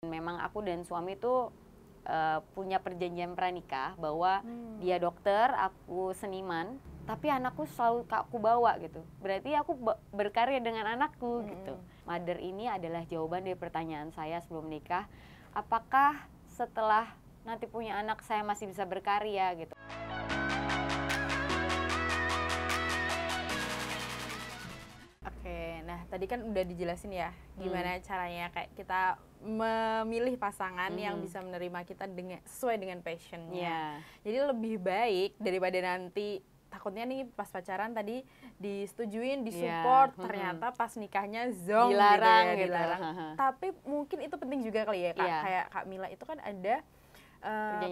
Memang aku dan suami tuh punya perjanjian pranikah bahwa dia dokter, aku seniman, tapi anakku selalu aku bawa gitu. Berarti aku berkarya dengan anakku gitu. Mother ini adalah jawaban dari pertanyaan saya sebelum menikah. Apakah setelah nanti punya anak saya masih bisa berkarya gitu? Oke, nah tadi kan udah dijelasin ya gimana caranya kayak kita memilih pasangan yang bisa menerima kita sesuai dengan passionnya. Jadi lebih baik daripada nanti takutnya nih pas pacaran tadi disetujuin, disupport, ternyata pas nikahnya zong Dilarang gitu ya, gitu. dilarang. Tapi mungkin itu penting juga kali ya Kak, kayak Kak Mila itu kan ada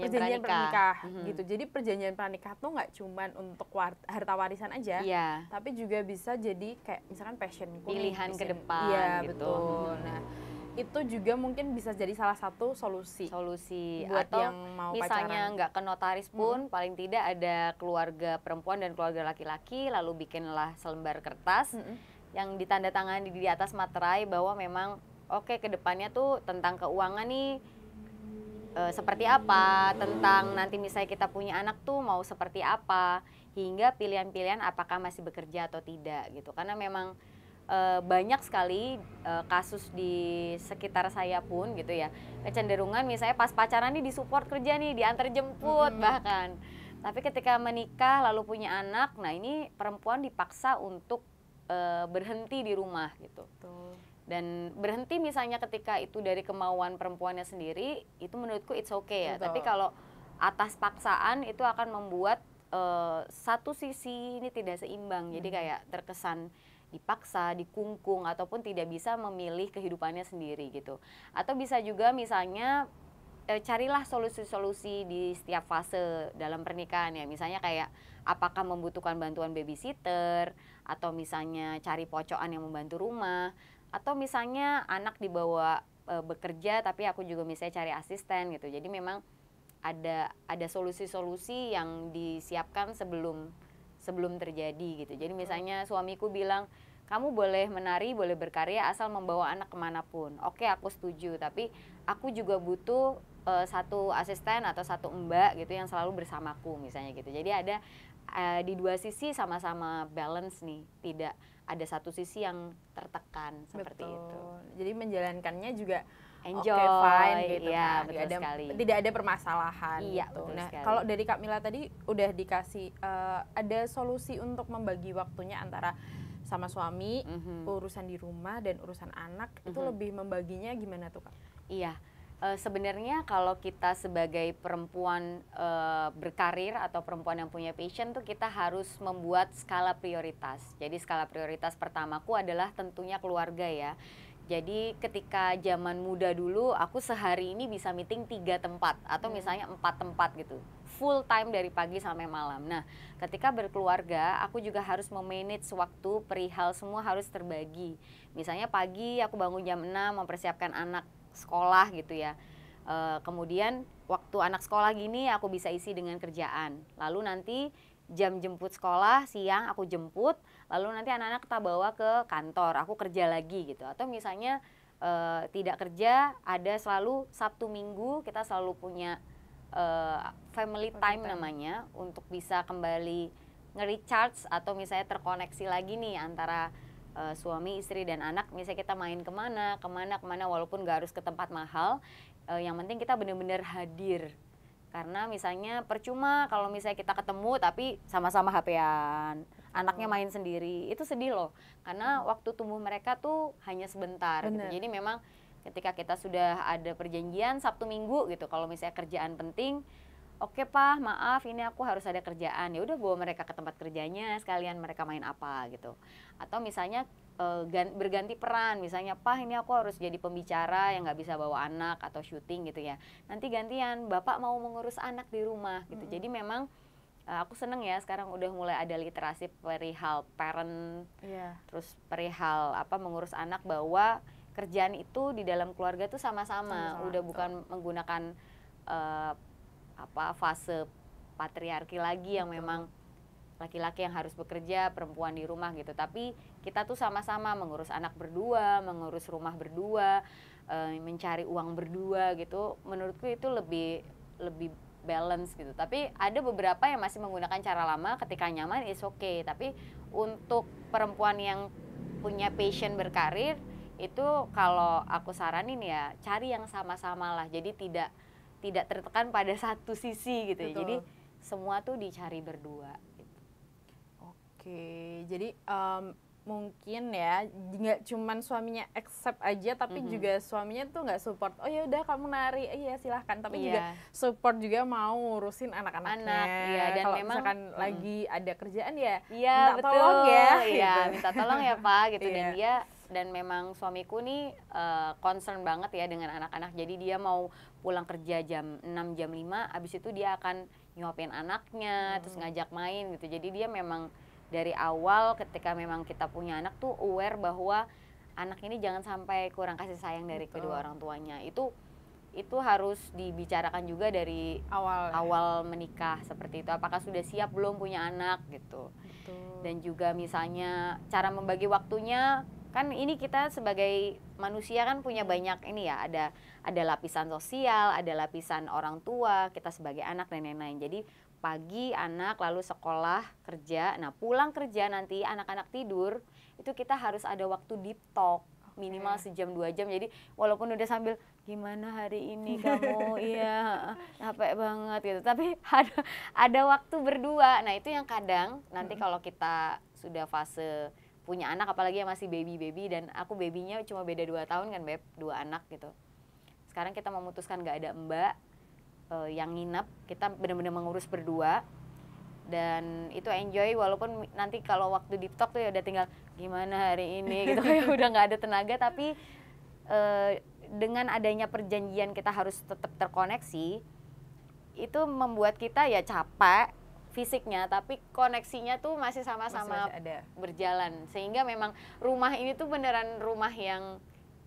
perjanjian pranikah gitu. Jadi perjanjian pranikah tuh nggak cuman untuk harta warisan aja, tapi juga bisa jadi kayak misalkan passionku pilihan nih, ke depan. Iya gitu. betul. Nah itu juga mungkin bisa jadi salah satu solusi buat atau yang mau misalnya pacaran. nggak ke notaris pun paling tidak ada keluarga perempuan dan keluarga laki-laki, lalu bikinlah selembar kertas yang ditandatangani di atas materai bahwa memang oke, kedepannya tuh tentang keuangan nih seperti apa, tentang nanti misalnya kita punya anak tuh mau seperti apa, hingga pilihan-pilihan apakah masih bekerja atau tidak gitu. Karena memang banyak sekali kasus di sekitar saya pun gitu ya, kecenderungan misalnya pas pacaran nih disupport kerja nih, diantar jemput bahkan, tapi ketika menikah lalu punya anak, nah ini perempuan dipaksa untuk berhenti di rumah gitu. Dan berhenti misalnya ketika itu dari kemauan perempuannya sendiri, itu menurutku it's okay ya. Tapi kalau atas paksaan itu akan membuat satu sisi ini tidak seimbang. Jadi kayak terkesan dipaksa, dikungkung, ataupun tidak bisa memilih kehidupannya sendiri gitu. Atau bisa juga misalnya carilah solusi-solusi di setiap fase dalam pernikahan ya. Misalnya kayak apakah membutuhkan bantuan babysitter, atau misalnya cari pocokan yang membantu rumah, atau misalnya anak dibawa bekerja tapi aku juga misalnya cari asisten gitu. Jadi memang ada solusi-solusi yang disiapkan sebelum terjadi gitu. Jadi misalnya suamiku bilang, kamu boleh menari, boleh berkarya asal membawa anak kemanapun. Oke, aku setuju, tapi aku juga butuh satu asisten atau satu mbak gitu yang selalu bersamaku misalnya gitu. Jadi ada di dua sisi sama-sama balance nih, tidak ada satu sisi yang tertekan seperti itu. Jadi menjalankannya juga enjoy, fine gitu ya, kan, betul sekali. Tidak ada permasalahan gitu. Nah kalau dari Kak Mila tadi udah dikasih ada solusi untuk membagi waktunya antara sama suami, urusan di rumah dan urusan anak, itu lebih membaginya gimana tuh Kak? Iya, sebenarnya kalau kita sebagai perempuan berkarir atau perempuan yang punya passion tuh kita harus membuat skala prioritas. Jadi skala prioritas pertamaku adalah tentunya keluarga ya. Jadi ketika zaman muda dulu aku sehari ini bisa meeting 3 tempat atau misalnya 4 tempat gitu, full time dari pagi sampai malam. Nah ketika berkeluarga aku juga harus memanage waktu, perihal semua harus terbagi. Misalnya pagi aku bangun jam 6 mempersiapkan anak sekolah gitu ya. Kemudian waktu anak sekolah gini aku bisa isi dengan kerjaan. Lalu nanti jam jemput sekolah siang aku jemput, lalu nanti anak-anak kita bawa ke kantor, aku kerja lagi gitu. Atau misalnya tidak kerja, ada selalu Sabtu Minggu kita selalu punya family time namanya, untuk bisa kembali nge-recharge atau misalnya terkoneksi lagi nih antara suami, istri, dan anak. Misalnya kita main kemana, walaupun gak harus ke tempat mahal, yang penting kita benar-benar hadir. Karena misalnya percuma kalau misalnya kita ketemu tapi sama-sama HP-an, anaknya main sendiri, itu sedih loh. Karena waktu tumbuh mereka tuh hanya sebentar gitu. Jadi memang ketika kita sudah ada perjanjian Sabtu Minggu gitu, kalau misalnya kerjaan penting, oke Pak, maaf ini aku harus ada kerjaan, ya udah bawa mereka ke tempat kerjanya, sekalian mereka main apa gitu. Atau misalnya berganti peran, misalnya Pak ini aku harus jadi pembicara yang nggak bisa bawa anak atau syuting gitu ya, nanti gantian Bapak mau mengurus anak di rumah gitu. Jadi memang aku seneng ya sekarang udah mulai ada literasi perihal parent, terus perihal mengurus anak, bahwa kerjaan itu di dalam keluarga tuh sama-sama, udah bukan menggunakan fase patriarki lagi yang memang laki-laki yang harus bekerja, perempuan di rumah gitu. Tapi kita tuh sama-sama mengurus anak berdua, mengurus rumah berdua, mencari uang berdua gitu, menurutku itu lebih balance gitu. Tapi ada beberapa yang masih menggunakan cara lama, ketika nyaman is okay. Tapi untuk perempuan yang punya passion berkarir, itu kalau aku saranin ya cari yang sama-sama lah. Jadi tidak tertekan pada satu sisi gitu ya. Jadi semua tuh dicari berdua gitu. Oke, jadi mungkin ya nggak cuman suaminya accept aja, tapi juga suaminya tuh nggak support. Oh ya udah kamu nari, iya silahkan. Tapi juga support juga mau ngurusin anak-anaknya. Dan kalau memang misalkan lagi ada kerjaan ya, minta betul. Tolong ya, gitu. Minta tolong ya Pak gitu. Dan memang suamiku nih concern banget ya dengan anak-anak. Jadi dia mau pulang kerja jam 6, jam 5, abis itu dia akan nyuapin anaknya, terus ngajak main gitu. Jadi dia memang dari awal ketika memang kita punya anak tuh aware bahwa anak ini jangan sampai kurang kasih sayang dari kedua orang tuanya. Itu harus dibicarakan juga dari awal menikah seperti itu. Apakah sudah siap belum punya anak gitu. Dan juga misalnya cara membagi waktunya, kan ini kita sebagai manusia kan punya banyak ini ya, ada lapisan sosial, ada lapisan orang tua, kita sebagai anak dan lain-lain. Jadi pagi anak, lalu sekolah, kerja. Nah pulang kerja nanti anak-anak tidur, itu kita harus ada waktu deep talk minimal sejam 2 jam. Jadi walaupun udah sambil gimana hari ini kamu, iya capek banget gitu, tapi ada waktu berdua. Nah itu yang kadang nanti kalau kita sudah fase punya anak, apalagi yang masih baby dan aku babynya cuma beda 2 tahun kan Beb, 2 anak gitu. Sekarang kita memutuskan gak ada mbak yang nginep, kita benar-benar mengurus berdua dan itu enjoy. Walaupun nanti kalau waktu deep talk tuh ya udah tinggal gimana hari ini gitu kayak udah nggak ada tenaga, tapi dengan adanya perjanjian kita harus tetap terkoneksi, itu membuat kita ya capek fisiknya tapi koneksinya tuh masih sama-sama berjalan, sehingga memang rumah ini tuh beneran rumah yang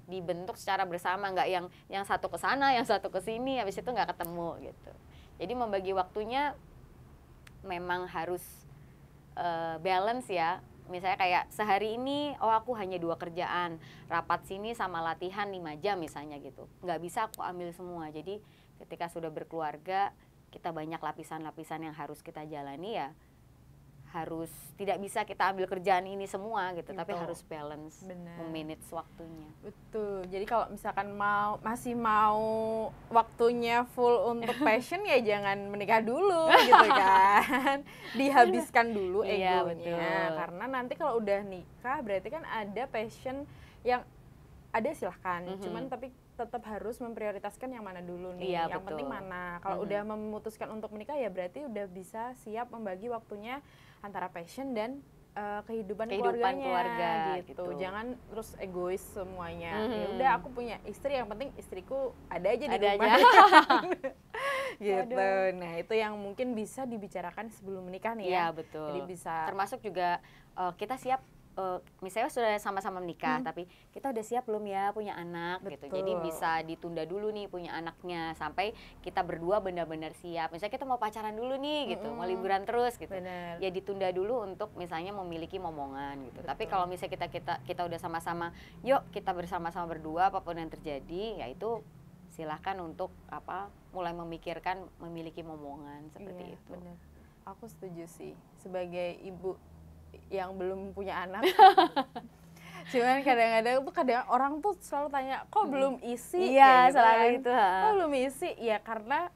dibentuk secara bersama, nggak yang satu ke sana, yang satu ke sini, habis itu nggak ketemu gitu. Jadi membagi waktunya memang harus balance ya. Misalnya kayak sehari ini, aku hanya 2 kerjaan, rapat sini sama latihan 5 jam misalnya gitu. Nggak bisa aku ambil semua. Jadi ketika sudah berkeluarga, kita banyak lapisan-lapisan yang harus kita jalani ya. Harus tidak bisa kita ambil kerjaan ini semua gitu, tapi harus balance, memanage waktunya. Betul. Jadi kalau misalkan masih mau waktunya full untuk passion ya jangan menikah dulu gitu kan. Dihabiskan dulu egonya. Karena nanti kalau udah nikah berarti kan ada passion yang ada silahkan. Cuman tapi tetap harus memprioritaskan yang mana dulu nih. Yang penting mana. Kalau udah memutuskan untuk menikah ya berarti udah bisa siap membagi waktunya antara passion dan kehidupan keluarga gitu. Jangan terus egois semuanya. Ya udah aku punya istri, yang penting istriku ada aja di rumah. Gitu. Nah, itu yang mungkin bisa dibicarakan sebelum menikah nih ya. Iya, betul. Jadi bisa termasuk juga kita siap misalnya sudah sama-sama menikah, tapi kita udah siap belum ya punya anak gitu. Jadi bisa ditunda dulu nih punya anaknya sampai kita berdua benar-benar siap. Misalnya kita mau pacaran dulu nih gitu, mau liburan terus gitu. Ya ditunda dulu untuk misalnya memiliki momongan gitu. Tapi kalau misalnya kita udah sama-sama, yuk kita bersama-sama berdua apapun yang terjadi, ya itu silahkan untuk mulai memikirkan memiliki momongan seperti itu. Bener. Aku setuju sih sebagai ibu yang belum punya anak. Cuman kadang-kadang orang tuh selalu tanya, kok belum isi? Iya, selalu itu. Kok belum isi? Ya karena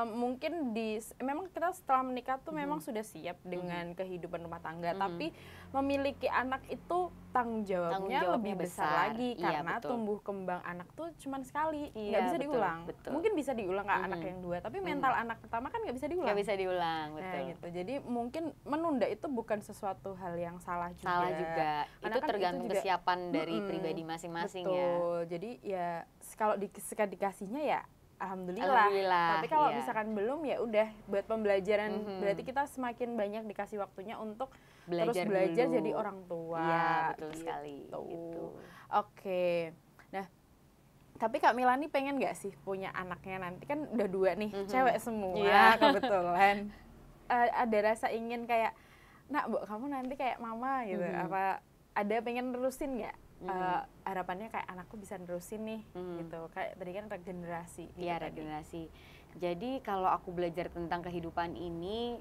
mungkin memang kita setelah menikah tuh memang sudah siap dengan kehidupan rumah tangga, tapi memiliki anak itu tanggung jawabnya lebih besar lagi karena tumbuh kembang anak tuh cuman sekali, nggak bisa diulang. Mungkin bisa diulang ke anak yang 2, tapi mental anak pertama kan nggak bisa diulang. Nggak bisa diulang, betul. Nah, gitu. Jadi mungkin menunda itu bukan sesuatu hal yang salah juga. Salah juga. Itu kan tergantung kesiapan dari pribadi masing-masing ya. Betul. Jadi ya kalau dikasihnya ya alhamdulillah. Tapi kalau misalkan belum ya udah buat pembelajaran. Berarti kita semakin banyak dikasih waktunya untuk terus belajar jadi orang tua. Iya, betul sekali. Gitu. Oke. Nah, tapi Kak Milani pengen nggak sih punya anaknya nanti, kan udah 2 nih, cewek semua kebetulan. Ada rasa ingin kayak, nak Bu, kamu nanti kayak mama gitu. Apa ada pengen nerusin nggak harapannya kayak anakku bisa nerusin nih gitu. Kayak tadi kan regenerasi. Iya, regenerasi. Jadi kalau aku belajar tentang kehidupan ini,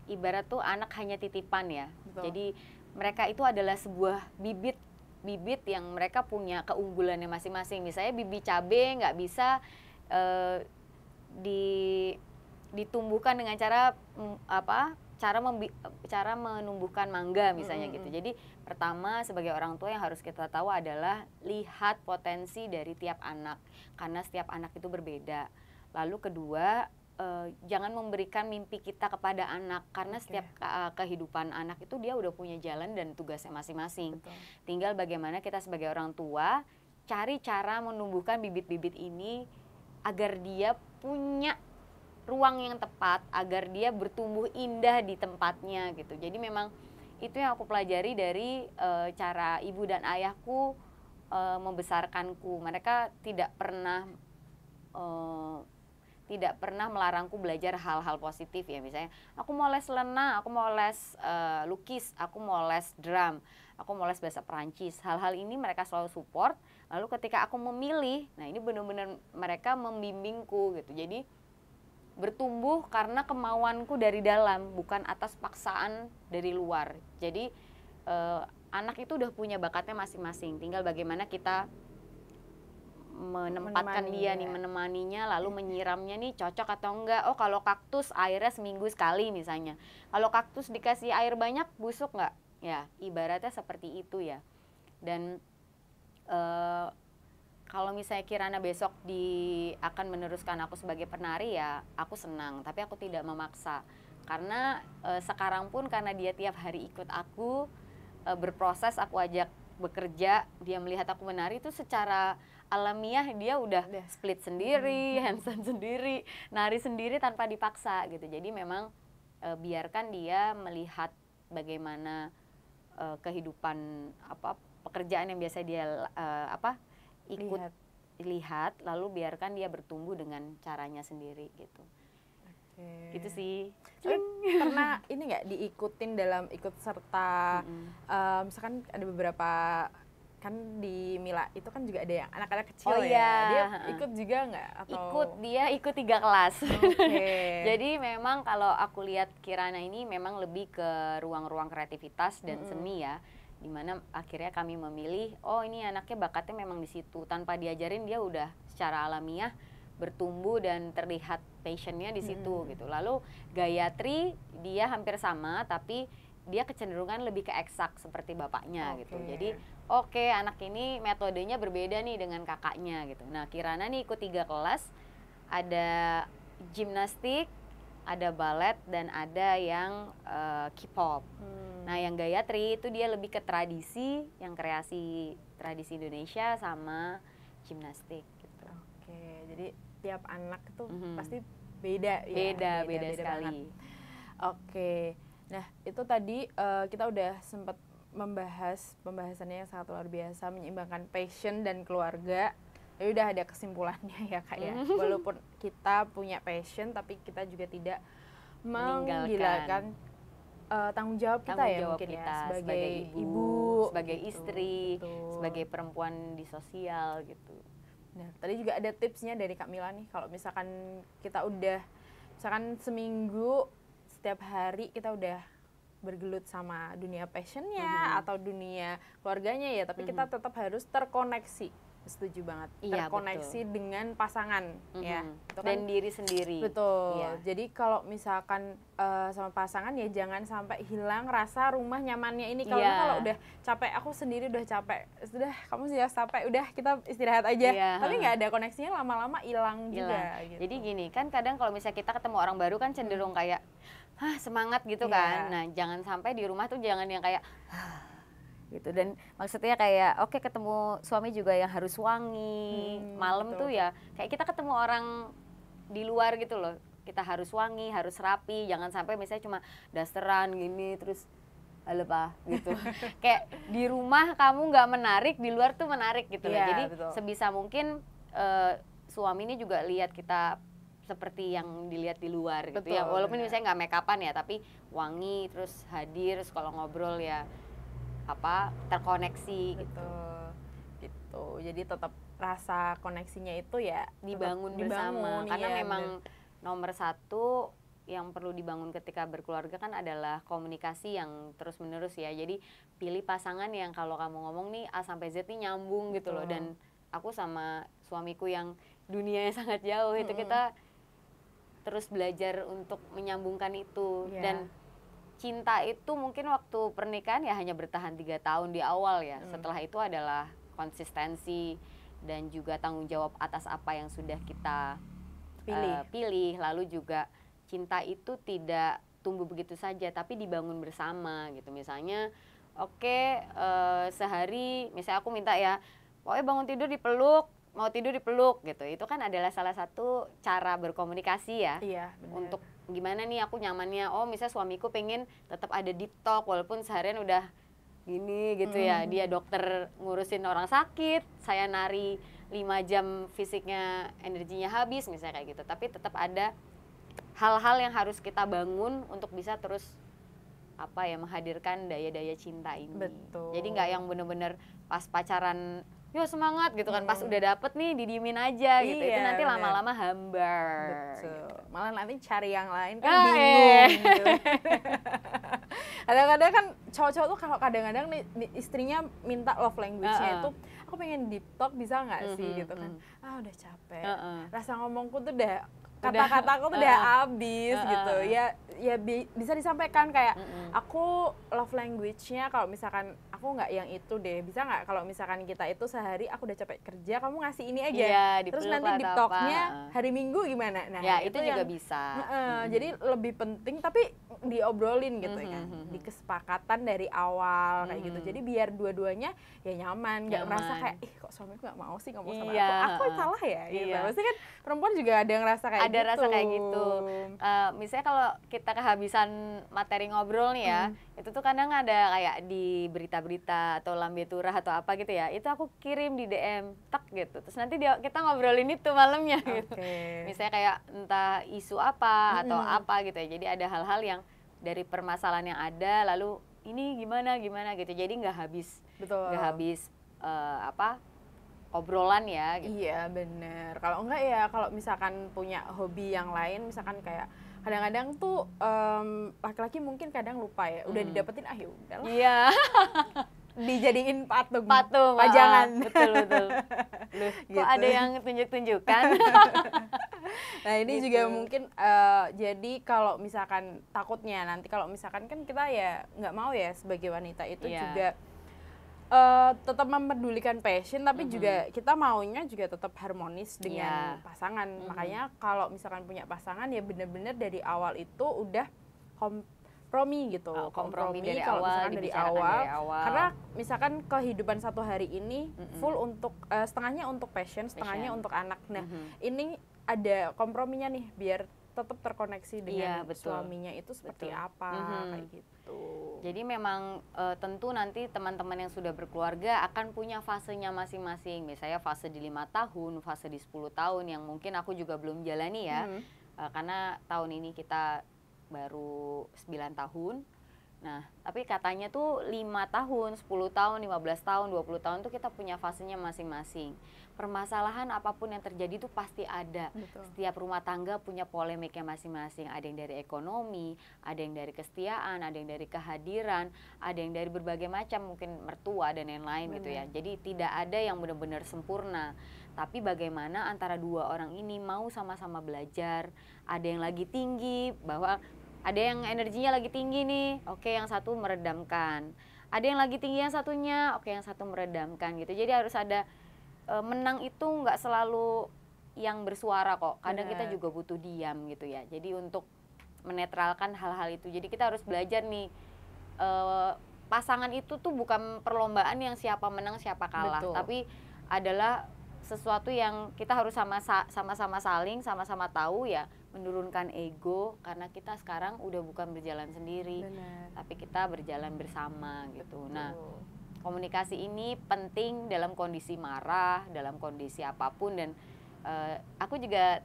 ibarat tuh anak hanya titipan ya. Betul. Jadi mereka itu adalah sebuah bibit yang mereka punya keunggulannya masing-masing. Misalnya bibit cabai nggak bisa ditumbuhkan dengan cara cara menumbuhkan mangga misalnya gitu. Jadi pertama sebagai orang tua yang harus kita tahu adalah lihat potensi dari tiap anak, karena setiap anak itu berbeda. Lalu kedua, jangan memberikan mimpi kita kepada anak, karena setiap kehidupan anak itu dia udah punya jalan dan tugasnya masing-masing. Tinggal bagaimana kita sebagai orang tua cari cara menumbuhkan bibit-bibit ini agar dia punya ruang yang tepat, agar dia bertumbuh indah di tempatnya gitu. Jadi memang itu yang aku pelajari dari cara ibu dan ayahku membesarkanku. Mereka tidak pernah melarangku belajar hal-hal positif ya. Misalnya aku mau les lena, aku mau les lukis, aku mau les drum, aku mau les bahasa Perancis. Hal-hal ini mereka selalu support. Lalu ketika aku memilih, nah ini benar-benar mereka membimbingku gitu. Jadi bertumbuh karena kemauanku dari dalam, bukan atas paksaan dari luar. Jadi anak itu udah punya bakatnya masing-masing, tinggal bagaimana kita menempatkan dia nih, menemaninya, lalu menyiramnya nih cocok atau enggak. Oh kalau kaktus airnya seminggu sekali misalnya, kalau kaktus dikasih air banyak busuk nggak? Ya ibaratnya seperti itu ya. Dan kalau misalnya Kirana besok akan meneruskan aku sebagai penari ya aku senang, tapi aku tidak memaksa. Karena sekarang pun karena dia tiap hari ikut aku berproses, aku ajak bekerja, dia melihat aku menari itu secara alamiah dia udah split sendiri, handstand sendiri, nari sendiri tanpa dipaksa gitu. Jadi memang biarkan dia melihat bagaimana kehidupan pekerjaan yang biasa dia lihat, lalu biarkan dia bertumbuh dengan caranya sendiri gitu. Gitu sih. Pernah ini nggak diikutin dalam ikut serta misalkan ada beberapa kan di Mila itu kan juga ada yang anak-anak kecil dia ikut juga nggak? Atau ikut 3 kelas. Jadi memang kalau aku lihat Kirana ini memang lebih ke ruang-ruang kreativitas dan seni ya, dimana akhirnya kami memilih ini anaknya bakatnya memang di situ, tanpa diajarin dia udah secara alamiah bertumbuh dan terlihat passionnya di situ gitu. Lalu Gayatri dia hampir sama, tapi dia kecenderungan lebih ke eksak seperti bapaknya gitu. Jadi anak ini metodenya berbeda nih dengan kakaknya gitu. Nah Kirana nih ikut 3 kelas, ada gimnastik, ada balet, dan ada yang K-pop. Nah yang Gayatri itu dia lebih ke tradisi, yang kreasi tradisi Indonesia sama gimnastik gitu. Jadi tiap anak itu pasti beda ya? Beda sekali. Nah itu tadi kita udah sempat membahas pembahasannya yang sangat luar biasa, menyeimbangkan passion dan keluarga. Ya udah ada kesimpulannya ya Kak ya. Walaupun kita punya passion tapi kita juga tidak meninggalkan tanggung jawab kita mungkin ya sebagai ibu, sebagai istri, sebagai perempuan di sosial gitu. Nah, tadi juga ada tipsnya dari Kak Mila nih, kalau misalkan kita udah misalkan seminggu setiap hari kita udah bergelut sama dunia passionnya atau dunia keluarganya ya, tapi kita tetap harus terkoneksi. Setuju banget. Terkoneksi dengan pasangan ya. Itu dan diri sendiri. Betul. Iya. Jadi kalau misalkan sama pasangan ya jangan sampai hilang rasa rumah nyamannya ini. Kalau udah capek, aku sendiri udah capek. Sudah, kamu sudah capek, udah kita istirahat aja. Tapi nggak ada koneksinya, lama-lama hilang juga gitu. Jadi gini, kan kadang kalau misalnya kita ketemu orang baru kan cenderung kayak semangat gitu kan. Nah, jangan sampai di rumah tuh jangan yang kayak gitu. Dan maksudnya kayak ketemu suami juga yang harus wangi, malam tuh ya kayak kita ketemu orang di luar gitu loh, kita harus wangi, harus rapi, jangan sampai misalnya cuma dasteran gini terus halo pak gitu. Kayak di rumah kamu nggak menarik, di luar tuh menarik gitu loh. Jadi sebisa mungkin suami ini juga lihat kita seperti yang dilihat di luar gitu ya, walaupun misalnya nggak make upan ya, tapi wangi, terus hadir, terus kalau ngobrol ya terkoneksi gitu. Gitu. Jadi tetap rasa koneksinya itu ya dibangun bersama. Karena memang nomor satu yang perlu dibangun ketika berkeluarga kan adalah komunikasi yang terus menerus ya. Jadi pilih pasangan yang kalau kamu ngomong nih A sampai Z nih nyambung gitu loh. Dan aku sama suamiku yang dunianya sangat jauh itu kita terus belajar untuk menyambungkan itu. Dan cinta itu mungkin waktu pernikahan ya hanya bertahan 3 tahun di awal ya. Setelah itu adalah konsistensi dan juga tanggung jawab atas apa yang sudah kita pilih. Lalu juga cinta itu tidak tumbuh begitu saja, tapi dibangun bersama gitu. Misalnya, sehari, misalnya aku minta ya, pokoknya bangun tidur dipeluk, mau tidur dipeluk gitu. Itu kan adalah salah satu cara berkomunikasi ya. Iya, benar. Untuk gimana nih aku nyamannya, misalnya suamiku pengen tetap ada deep talk walaupun seharian udah gini gitu ya. Dia dokter ngurusin orang sakit, saya nari 5 jam fisiknya, energinya habis misalnya kayak gitu. Tapi tetap ada hal-hal yang harus kita bangun untuk bisa terus menghadirkan daya-daya cinta ini. Betul. Jadi nggak yang bener-bener pas pacaran yo semangat gitu kan, pas udah dapet nih didiemin aja gitu. Itu nanti lama-lama hambar. Betul. Gitu. Malah nanti cari yang lain kan bingung gitu. Kadang-kadang kan cowok-cowok tuh kalau kadang-kadang nih istrinya minta love language-nya itu aku pengen deep talk bisa nggak sih gitu kan. Udah capek. Rasa ngomongku tuh udah kata-kataku tuh udah habis gitu. Ya bisa disampaikan kayak aku love language-nya kalau misalkan aku nggak yang itu deh. Bisa nggak kalau misalkan kita itu sehari aku udah capek kerja, kamu ngasih ini aja. Terus nanti deep talk-nya hari Minggu gimana? Nah, ya itu juga bisa. Jadi lebih penting tapi diobrolin gitu kan. Di kesepakatan dari awal kayak gitu. Jadi biar dua-duanya ya nyaman, nggak merasa kayak kok suamiku nggak mau sih ngomong sama aku salah ya gitu. Pasti kan perempuan juga ada yang rasa kayak ada rasa kayak gitu. Misalnya kalau kita kehabisan materi ngobrol nih ya, itu tuh kadang ada kayak di berita-berita atau lambe turah atau apa gitu ya, itu aku kirim di DM tak gitu, terus nanti kita ngobrolin itu malamnya gitu. Misalnya kayak entah isu apa atau apa gitu ya. Jadi ada hal-hal yang dari permasalahan yang ada, lalu ini gimana gitu. Jadi nggak habis obrolan ya gitu. Iya bener. Kalau enggak ya kalau misalkan punya hobi yang lain, misalkan kayak kadang-kadang tuh laki-laki mungkin kadang lupa ya, udah didapetin ya udahlah. Iya. Dijadiin patung pajangan. Betul. Loh, gitu. Kok ada yang tunjuk-tunjukkan? Nah ini gitu. Juga mungkin jadi kalau misalkan takutnya nanti kalau misalkan kan kita ya nggak mau ya sebagai wanita itu juga tetap mempedulikan passion, tapi juga kita maunya juga tetap harmonis dengan pasangan. Makanya kalau misalkan punya pasangan ya benar-benar dari awal itu udah kompromi gitu. Kompromi dari kalau awal, misalkan dari awal. Karena misalkan kehidupan satu hari ini full untuk setengahnya untuk passion, setengahnya untuk anak. Nah, ini ada komprominya nih biar tetap terkoneksi dengan suaminya itu seperti apa kayak gitu. Jadi memang tentu nanti teman-teman yang sudah berkeluarga akan punya fasenya masing-masing. Misalnya fase di 5 tahun, fase di 10 tahun yang mungkin aku juga belum jalani ya. Karena tahun ini kita baru 9 tahun. Nah, tapi katanya tuh 5 tahun, 10 tahun, 15 tahun, 20 tahun tuh kita punya fasenya masing-masing. Permasalahan apapun yang terjadi itu pasti ada. Betul. Setiap rumah tangga punya polemiknya masing-masing. Ada yang dari ekonomi, ada yang dari kesetiaan, ada yang dari kehadiran, ada yang dari berbagai macam, mungkin mertua dan lain-lain gitu ya. Jadi tidak ada yang benar-benar sempurna. Tapi bagaimana antara dua orang ini mau sama-sama belajar. Ada yang lagi tinggi, bahwa ada yang energinya lagi tinggi nih, oke yang satu meredamkan. Ada yang lagi tinggi yang satunya, oke yang satu meredamkan gitu. Jadi harus ada menang itu nggak selalu yang bersuara kok. Kadang kita juga butuh diam gitu ya. Jadi untuk menetralkan hal-hal itu. Jadi kita harus belajar nih, pasangan itu tuh bukan perlombaan yang siapa menang siapa kalah. Betul. Tapi adalah sesuatu yang kita harus sama-sama saling, sama-sama tahu ya, menurunkan ego. Karena kita sekarang udah bukan berjalan sendiri. Benar. Tapi kita berjalan bersama gitu. Betul. Nah, komunikasi ini penting dalam kondisi marah, dalam kondisi apapun. Dan aku juga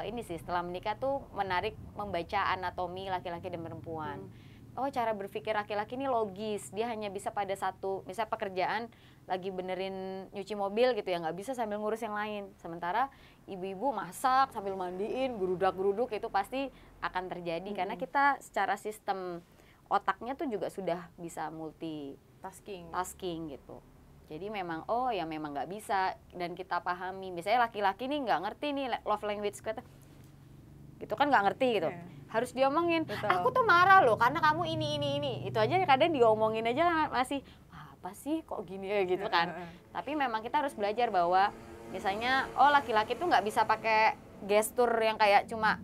ini sih setelah menikah tuh menarik membaca anatomi laki-laki dan perempuan. oh cara berpikir laki-laki ini logis, dia hanya bisa pada satu, misalnya pekerjaan lagi benerin nyuci mobil gitu ya, nggak bisa sambil ngurus yang lain. Sementara ibu-ibu masak sambil mandiin, gerudak-geruduk, itu pasti akan terjadi karena kita secara sistem otaknya tuh juga sudah bisa multitasking gitu. Jadi memang oh ya memang nggak bisa, dan kita pahami. Misalnya laki-laki nih nggak ngerti nih love language kita, gitu kan nggak ngerti gitu. Harus diomongin. Betul. Aku tuh marah loh karena kamu ini. Itu aja kadang diomongin aja masih apa sih kok gini ya gitu kan. Tapi memang kita harus belajar bahwa misalnya oh laki-laki tuh nggak bisa pakai gestur yang kayak cuma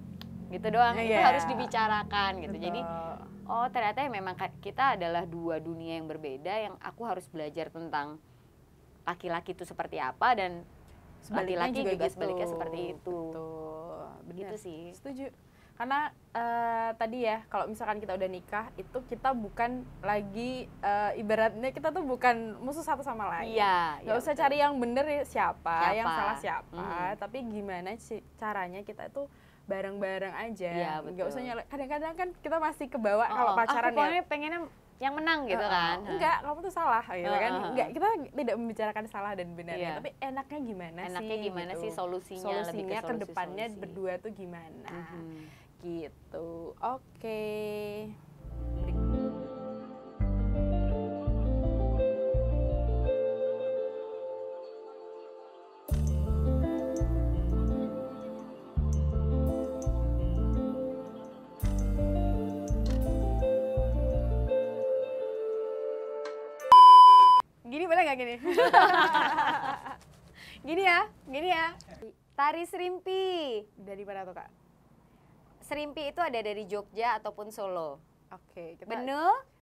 gitu doang. Itu harus dibicarakan gitu. Betul. Jadi oh ternyata ya memang kita adalah dua dunia yang berbeda, yang aku harus belajar tentang laki-laki itu seperti apa dan laki-laki juga gitu. Sebaliknya seperti itu. Betul. Begitu sih. Setuju. Karena tadi ya kalau misalkan kita udah nikah itu kita bukan lagi ibaratnya kita tuh bukan musuh satu sama lain. Nggak usah betul. Cari yang bener siapa, yang salah siapa, tapi gimana sih caranya kita tuh bareng-bareng aja. Nggak usah kadang-kadang kan kita masih kebawa kalau pacaran aku pokoknya pengennya yang menang gitu kan. Enggak, kamu tuh salah gitu kan. Enggak, kita tidak membicarakan salah dan benarnya, tapi enaknya gimana sih gitu. Solusinya lebih ke depannya berdua tuh gimana. Gitu. Oke. Gini boleh nggak gini? Gini ya. Tari serimpi. Dari mana tuh Kak? Serimpi itu ada dari Jogja ataupun Solo. Oke. Benu,